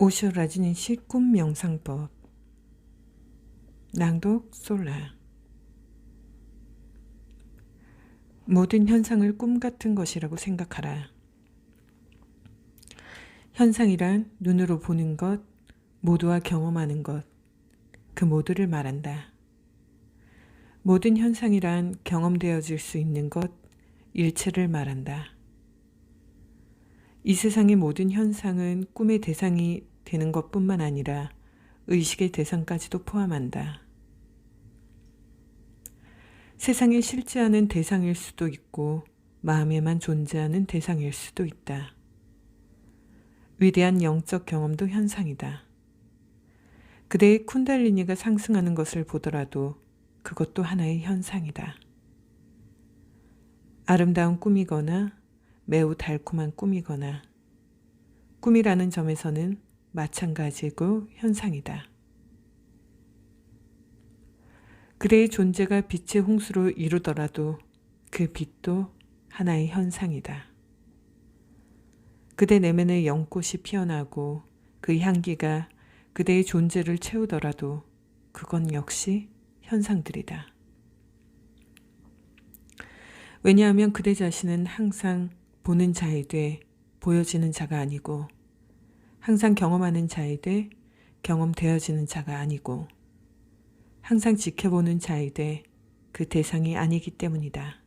오쇼 라지니시 꿈 명상법. 낭독 솔라. 모든 현상을 꿈 같은 것이라고 생각하라. 현상이란 눈으로 보는 것, 모두와 경험하는 것, 그 모두를 말한다. 모든 현상이란 경험되어질 수 있는 것, 일체를 말한다. 이 세상의 모든 현상은 꿈의 대상이 되는 것뿐만 아니라 의식의 대상까지도 포함한다. 세상에 실제하는 대상일 수도 있고 마음에만 존재하는 대상일 수도 있다. 위대한 영적 경험도 현상이다. 그대의 쿤달리니가 상승하는 것을 보더라도 그것도 하나의 현상이다. 아름다운 꿈이거나 매우 달콤한 꿈이거나 꿈이라는 점에서는 마찬가지고 현상이다. 그대의 존재가 빛의 홍수로 이루더라도 그 빛도 하나의 현상이다. 그대 내면의 연꽃이 피어나고 그 향기가 그대의 존재를 채우더라도 그건 역시 현상들이다. 왜냐하면 그대 자신은 항상 보는 자이되 보여지는 자가 아니고 항상 경험하는 자이되 경험되어지는 자가 아니고 항상 지켜보는 자이되 그 대상이 아니기 때문이다.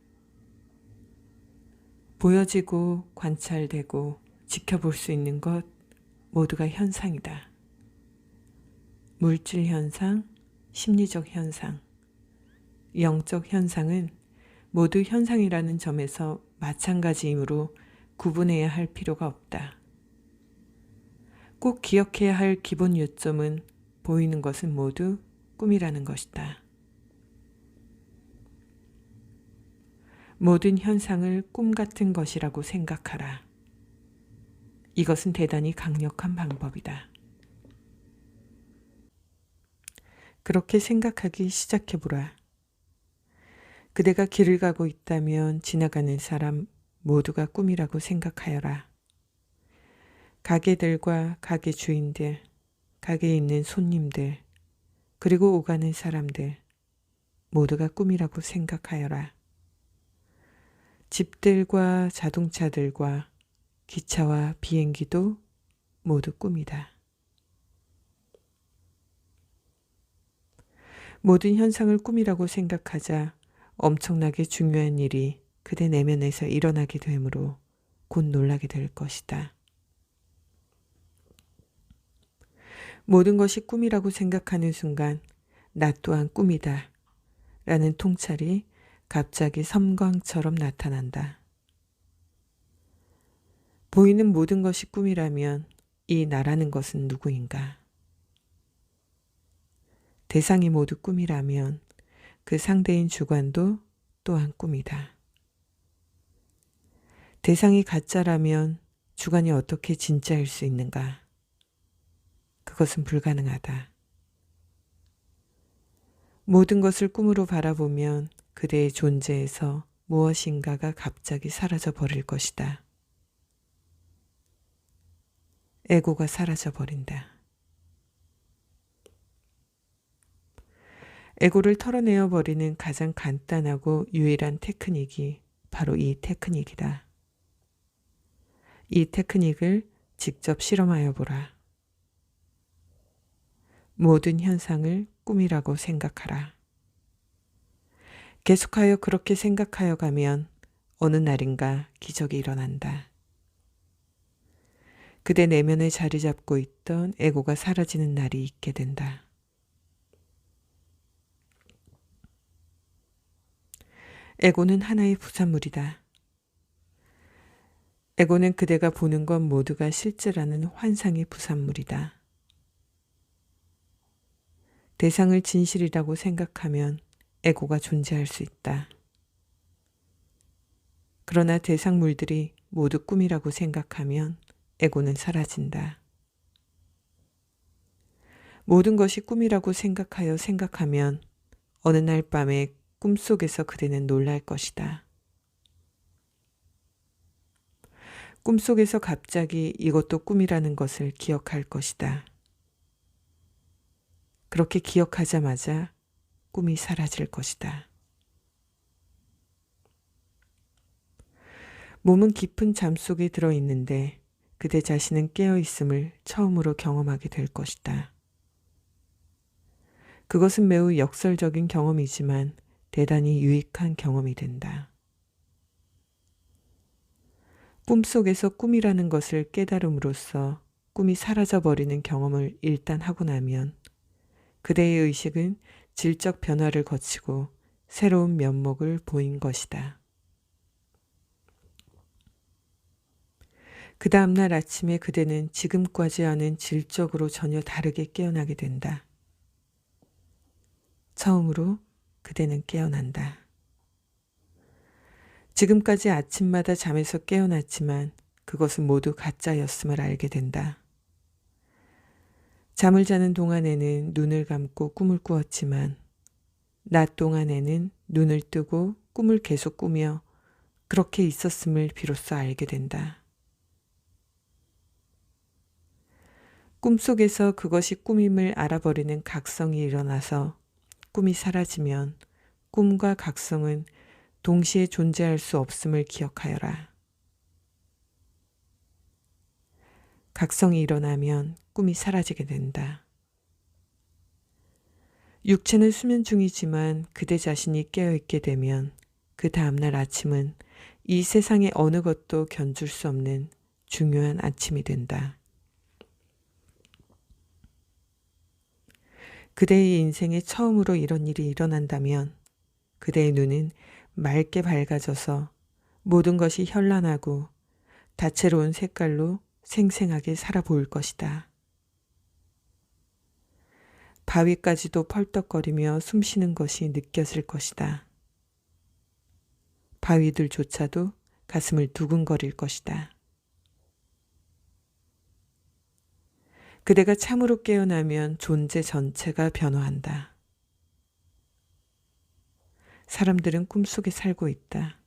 보여지고 관찰되고 지켜볼 수 있는 것 모두가 현상이다. 물질 현상, 심리적 현상, 영적 현상은 모두 현상이라는 점에서 마찬가지이므로 구분해야 할 필요가 없다. 꼭 기억해야 할 기본 요점은 보이는 것은 모두 꿈이라는 것이다. 모든 현상을 꿈 같은 것이라고 생각하라. 이것은 대단히 강력한 방법이다. 그렇게 생각하기 시작해보라. 그대가 길을 가고 있다면 지나가는 사람 모두가 꿈이라고 생각하여라. 가게들과 가게 주인들, 가게에 있는 손님들, 그리고 오가는 사람들 모두가 꿈이라고 생각하여라. 집들과 자동차들과 기차와 비행기도 모두 꿈이다. 모든 현상을 꿈이라고 생각하자 엄청나게 중요한 일이 그대 내면에서 일어나게 되므로 곧 놀라게 될 것이다. 모든 것이 꿈이라고 생각하는 순간 나 또한 꿈이다 라는 통찰이 갑자기 섬광처럼 나타난다. 보이는 모든 것이 꿈이라면 이 나라는 것은 누구인가? 대상이 모두 꿈이라면 그 상대인 주관도 또한 꿈이다. 대상이 가짜라면 주관이 어떻게 진짜일 수 있는가? 그것은 불가능하다. 모든 것을 꿈으로 바라보면 그대의 존재에서 무엇인가가 갑자기 사라져 버릴 것이다. 에고가 사라져 버린다. 에고를 털어내어 버리는 가장 간단하고 유일한 테크닉이 바로 이 테크닉이다. 이 테크닉을 직접 실험하여 보라. 모든 현상을 꿈이라고 생각하라. 계속하여 그렇게 생각하여 가면 어느 날인가 기적이 일어난다. 그대 내면에 자리 잡고 있던 에고가 사라지는 날이 있게 된다. 에고는 하나의 부산물이다. 에고는 그대가 보는 것 모두가 실제라는 환상의 부산물이다. 대상을 진실이라고 생각하면 에고가 존재할 수 있다. 그러나 대상물들이 모두 꿈이라고 생각하면 에고는 사라진다. 모든 것이 꿈이라고 생각하면 어느 날 밤에 꿈속에서 그대는 놀랄 것이다. 꿈속에서 갑자기 이것도 꿈이라는 것을 기억할 것이다. 그렇게 기억하자마자 꿈이 사라질 것이다. 몸은 깊은 잠 속에 들어있는데 그대 자신은 깨어있음을 처음으로 경험하게 될 것이다. 그것은 매우 역설적인 경험이지만 대단히 유익한 경험이 된다. 꿈속에서 꿈이라는 것을 깨달음으로써 꿈이 사라져버리는 경험을 일단 하고 나면 그대의 의식은 질적 변화를 거치고 새로운 면목을 보인 것이다. 그 다음날 아침에 그대는 지금까지와는 질적으로 전혀 다르게 깨어나게 된다. 처음으로 그대는 깨어난다. 지금까지 아침마다 잠에서 깨어났지만 그것은 모두 가짜였음을 알게 된다. 잠을 자는 동안에는 눈을 감고 꿈을 꾸었지만 낮 동안에는 눈을 뜨고 꿈을 계속 꾸며 그렇게 있었음을 비로소 알게 된다. 꿈속에서 그것이 꿈임을 알아버리는 각성이 일어나서 꿈이 사라지면 꿈과 각성은 동시에 존재할 수 없음을 기억하여라. 각성이 일어나면 꿈이 사라지게 된다. 육체는 수면 중이지만 그대 자신이 깨어있게 되면 그 다음날 아침은 이 세상의 어느 것도 견줄 수 없는 중요한 아침이 된다. 그대의 인생에 처음으로 이런 일이 일어난다면 그대의 눈은 맑게 밝아져서 모든 것이 현란하고 다채로운 색깔로 생생하게 살아 보일 것이다. 바위까지도 펄떡거리며 숨쉬는 것이 느껴질 것이다. 바위들조차도 가슴을 두근거릴 것이다. 그대가 참으로 깨어나면 존재 전체가 변화한다. 사람들은 꿈속에 살고 있다.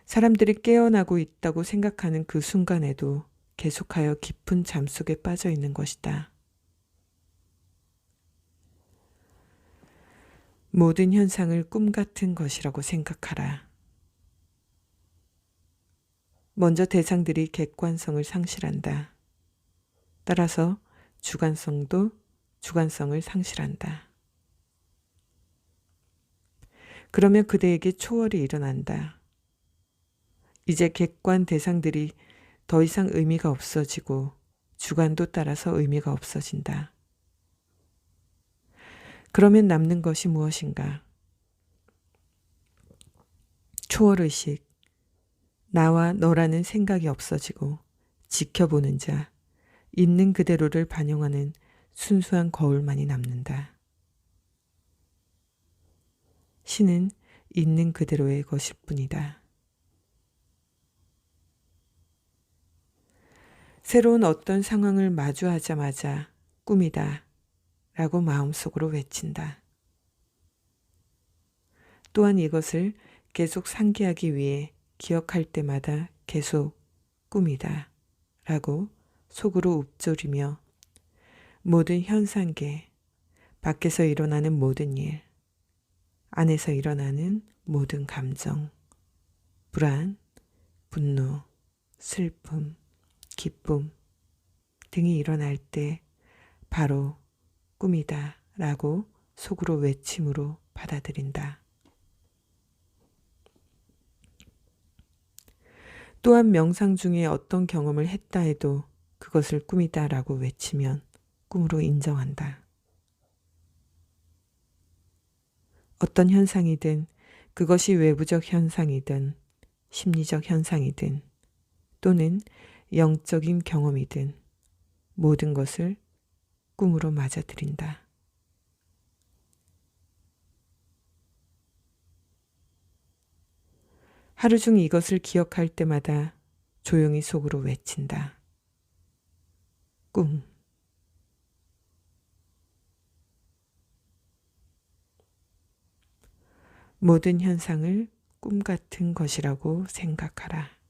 사람들이 깨어나고 있다고 생각하는 그 순간에도 계속하여 깊은 잠 속에 빠져 있는 것이다. 모든 현상을 꿈 같은 것이라고 생각하라. 먼저 대상들이 객관성을 상실한다. 따라서 주관성도 주관성을 상실한다. 그러면 그대에게 초월이 일어난다. 이제 객관 대상들이 더 이상 의미가 없어지고 주관도 따라서 의미가 없어진다. 그러면 남는 것이 무엇인가? 초월의식, 나와 너라는 생각이 없어지고 지켜보는 자, 있는 그대로를 반영하는 순수한 거울만이 남는다. 신은 있는 그대로의 것일 뿐이다. 새로운 어떤 상황을 마주하자마자 꿈이다 라고 마음속으로 외친다. 또한 이것을 계속 상기하기 위해 기억할 때마다 계속 꿈이다 라고 속으로 읊조리며 모든 현상계, 밖에서 일어나는 모든 일, 안에서 일어나는 모든 감정, 불안, 분노, 슬픔, 기쁨 등이 일어날 때 바로 꿈이다 라고 속으로 외침으로 받아들인다. 또한 명상 중에 어떤 경험을 했다 해도 그것을 꿈이다 라고 외치면 꿈으로 인정한다. 어떤 현상이든 그것이 외부적 현상이든 심리적 현상이든 또는 영적인 경험이든 모든 것을 꿈으로 맞아들인다. 하루 중 이것을 기억할 때마다 조용히 속으로 외친다. 꿈. 모든 현상을 꿈 같은 것이라고 생각하라.